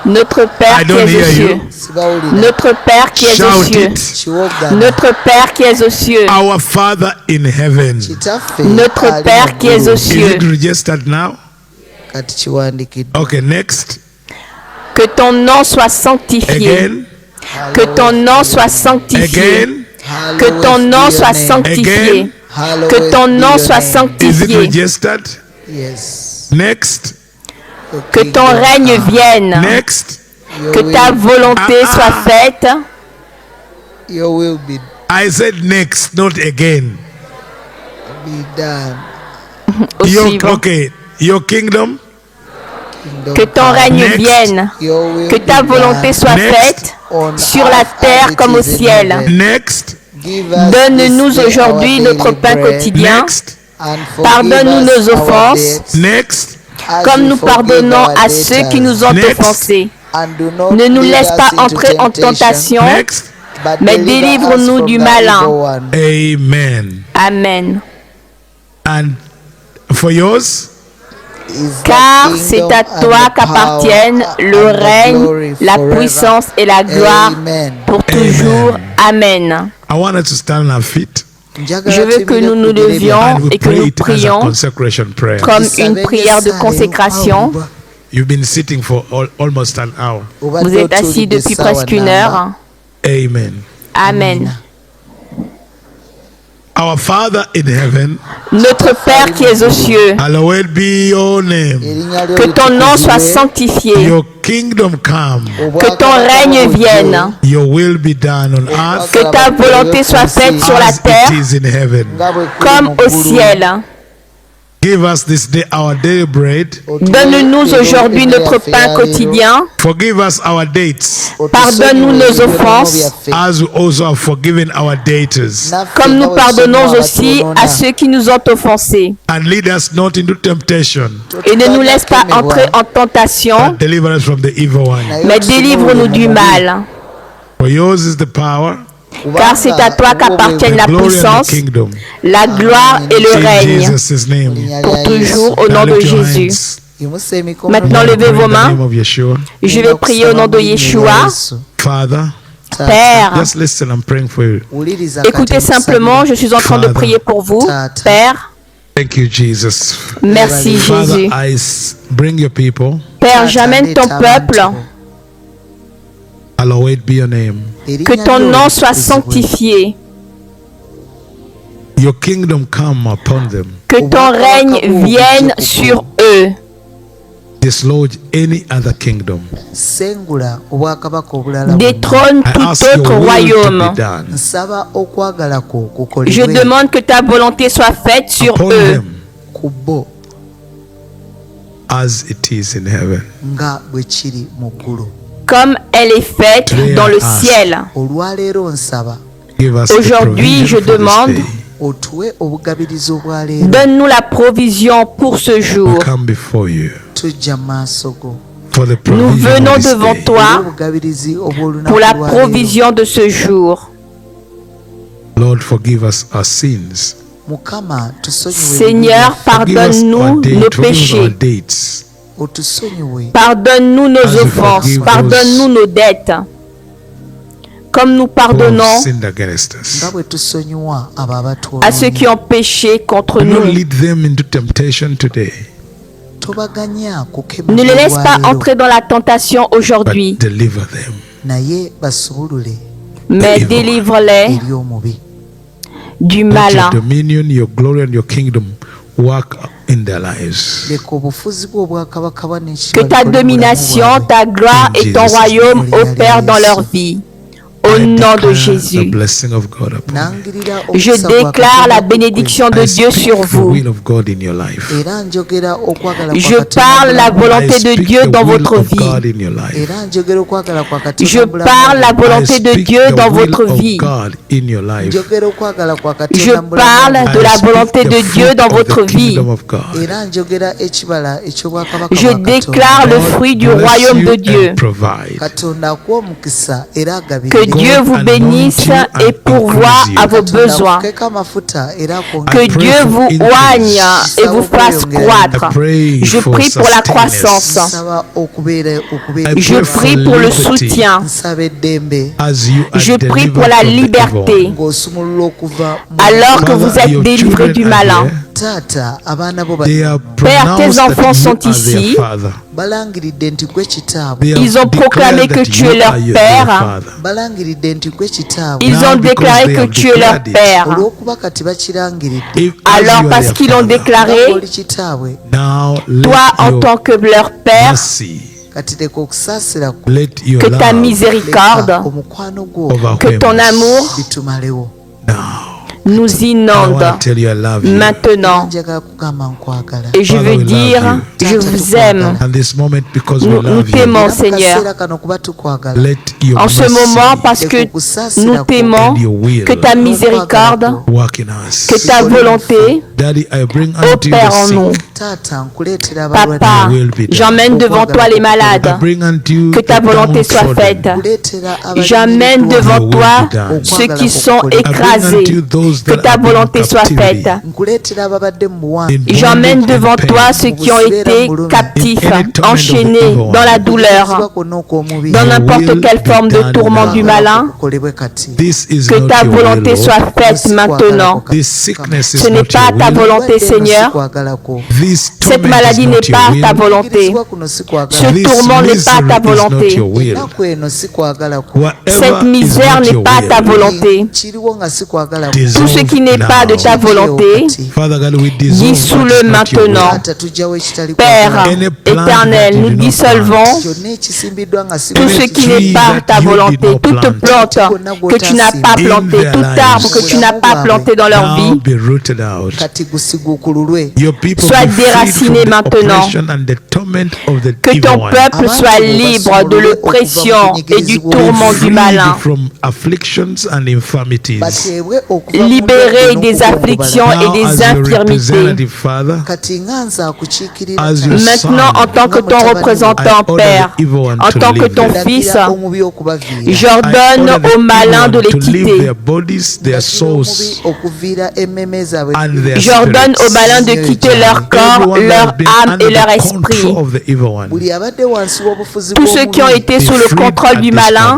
A: Notre Père qui es aux cieux. Notre Père qui es aux cieux. Notre Père qui est aux cieux.
B: Our Father in heaven.
A: Notre Père qui est aux cieux.
B: Is it registered now? Okay, next.
A: Que ton nom soit sanctifié.
B: Again.
A: Que ton nom soit sanctifié.
B: Again.
A: Que ton nom soit sanctifié. Que ton nom soit
B: Is it
A: sanctifié.
B: registered?
C: Yes.
B: Next.
A: Que ton règne vienne.
B: Next.
A: Que ta volonté soit faite.
C: Your will be
B: said next, not again.
C: done.
A: Au suivant.
B: Okay. Your kingdom.
A: Que ton règne vienne. Que ta volonté soit faite sur la terre comme au ciel.
B: Next.
A: Donne-nous aujourd'hui notre pain quotidien.
B: Next.
A: Pardonne-nous nos offenses.
B: Next.
A: Comme nous pardonnons à ceux qui nous ont offensés. Ne nous laisse pas entrer en tentation,
B: Next.
A: mais délivre-nous du malin.
B: Amen.
A: Amen.
B: And for yours,
A: Car c'est à toi qu'appartiennent le règne, la puissance et la gloire pour toujours. Amen.
B: I want us to stand on our feet.
A: Je veux que nous nous levions et que nous prions comme une prière de consécration.
B: You've been sitting for almost an hour.
A: Vous êtes assis depuis presque une heure.
B: Amen.
A: Amen.
B: Our Father in heaven,
A: notre Père qui es aux cieux,
B: hallowed be your name.
A: Que ton nom soit sanctifié.
B: Your kingdom come.
A: Que ton règne vienne.
B: Your will be done on earth.
A: Que ta volonté soit faite sur la terre
B: as it is in heaven.
A: comme au ciel.
B: Give us this day our daily bread.
A: Donne-nous aujourd'hui notre pain quotidien.
B: Forgive us our dates.
A: Pardonne-nous nos offenses,
B: As we also have forgiven our debtors.
A: comme nous pardonnons aussi à ceux qui nous ont offensés.
B: And lead us not into temptation,
A: Et ne nous laisse pas entrer en tentation,
B: but deliver us from the evil one.
A: mais délivre-nous du mal.
B: For yours is the power,
A: Car c'est à toi qu'appartiennent la
B: the glory and the
A: puissance,
B: kingdom.
A: la gloire et le
B: In
A: règne,
B: Jesus' name.
A: pour toujours au nom
B: Now
A: de
B: lift your
A: Jésus.
B: hands.
A: Maintenant, levez vos
B: In the
A: mains.
B: name of Yeshua.
A: Je vais prier au nom de Yeshua.
B: Father,
A: Père,
B: just listen, I'm praying for you.
A: écoutez simplement, je suis en train de prier pour vous. Père,
B: Thank you, Jesus.
A: merci
B: Father,
A: Jésus.
B: bring your people.
A: Père, j'amène ton peuple,
B: Hallowed be your name.
A: que ton nom soit sanctifié,
B: Your kingdom come upon them.
A: que ton règne vienne sur eux.
B: Dislodge any other kingdom.
A: Détrône
B: I
A: tout
B: ask your
A: autre
B: will to
A: royaume.
B: be done
A: Je demande que ta volonté soit faite sur
B: upon
A: eux,
B: them as it is in heaven.
A: comme elle est faite dans le ciel.
B: Give us the
A: Aujourd'hui, je
B: provision for this
A: demande,
B: day.
A: donne-nous la provision pour ce
B: We
A: jour.
B: come before you for the
A: Nous
B: provision
A: venons
B: of this
A: devant
B: day.
A: toi pour la provision de ce jour.
B: Lord, forgive us our sins.
A: Seigneur,
B: Forgive us our
A: pardonne-nous
B: date,
A: nos
B: forgive us our
A: péchés.
B: dates.
A: Pardonne-nous nos
B: As we
A: offenses.
B: forgive
A: Pardonne-nous nos dettes. Comme nous
B: Who have
A: pardonnons
B: sinned against us.
A: à ceux qui ont péché contre
B: Do not
A: nous.
B: lead them into temptation today,
A: Ne les laisse pas entrer dans la tentation
B: but
A: aujourd'hui,
B: deliver them.
A: mais délivre-les du
B: Let your
A: malin.
B: dominion, your glory, and your kingdom work in their lives.
A: Que ta domination, ta gloire et ton royaume opèrent dans leur vie. Au nom de
B: Declare the
A: Jésus,
B: blessing of God upon you.
A: je déclare la bénédiction de
B: I
A: Dieu
B: speak
A: sur
B: the
A: vous.
B: will of God in your life.
A: Je parle la
B: I
A: volonté de
B: speak
A: Dieu
B: the
A: dans
B: will
A: votre
B: of
A: vie.
B: God in your life.
A: Je parle la
B: I
A: volonté de
B: speak
A: Dieu
B: the
A: dans
B: will
A: votre
B: of
A: vie.
B: God in your life.
A: Je parle de
B: I
A: la
B: speak
A: volonté
B: the
A: de
B: fruit
A: Dieu dans
B: of the
A: votre vie.
B: kingdom of God.
A: Je déclare le fruit du
B: Bless
A: royaume
B: you
A: de
B: and
A: Dieu.
B: provide.
A: Que Dieu vous bénisse et pourvoie à vos besoins. Que Dieu vous oigne et vous fasse croître. Je prie pour la croissance. Je prie pour le soutien. Je prie pour la liberté. Alors que vous êtes délivrés du malin. Père, tes enfants sont ici. Ils ont proclamé que tu es leur Père. Ils ont déclaré que tu es leur Père. Alors, parce qu'ils l'ont déclaré, toi, en tant que leur Père, que ta miséricorde, que ton amour nous inonde maintenant. Et je veux dire, je vous aime. Nous t'aimons, Seigneur. En ce moment, parce que nous t'aimons, que ta miséricorde, que ta volonté opère en nous. Papa, j'emmène devant toi les malades. Que ta volonté soit faite. J'emmène devant toi ceux qui sont écrasés. Que ta volonté soit faite. J'emmène devant toi ceux qui ont été captifs, enchaînés dans la douleur, dans n'importe quelle forme de tourment du malin. Que ta volonté soit faite maintenant. Ce n'est pas ta volonté, Seigneur. Cette maladie n'est pas ta volonté. Ce tourment n'est pas ta volonté. Cette misère n'est pas ta volonté. Tout ce qui n'est pas de ta volonté, dissous-le maintenant. Père éternel, nous dissolvons tout ce qui n'est pas ta volonté, toute plante que tu n'as pas plantée, tout arbre que tu n'as pas planté dans leur vie, soit déraciné maintenant. Que ton peuple soit libre de l'oppression et du tourment du malin, libéré des afflictions et des infirmités. Maintenant, en tant que ton représentant, Père, en tant que ton Fils, j'ordonne aux malins de les quitter. J'ordonne aux malins de quitter leur corps, leur âme et leur esprit. Tous ceux qui ont été sous le contrôle du malin,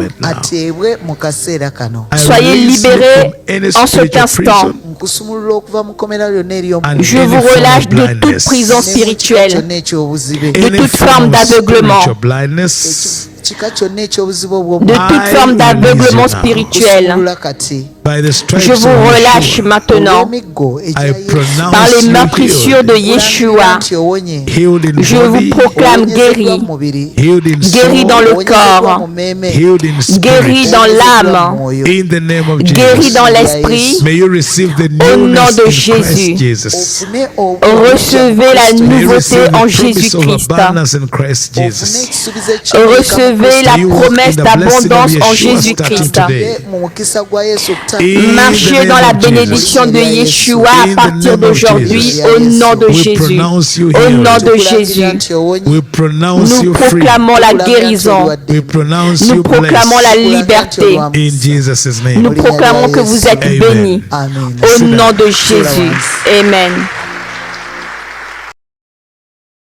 A: soyez libérés en cet instant. Je vous relâche de toute prison spirituelle, de toute forme d'aveuglement, de toute forme d'aveuglement spirituel. Je vous relâche maintenant par les meurtrissures de Yeshua. Je vous proclame guéri, guéri dans le corps, guéri dans l'âme, guéri dans l'esprit. Au nom de Jésus, recevez la nouveauté en Jésus-Christ. Recevez la promesse d'abondance en Jésus-Christ. Marchez dans la bénédiction de Yeshua à partir d'aujourd'hui au nom de Jésus. Au nom de Jésus. Nous proclamons la guérison. Nous proclamons la liberté. Nous proclamons que vous êtes bénis. Au nom de Jésus. Amen.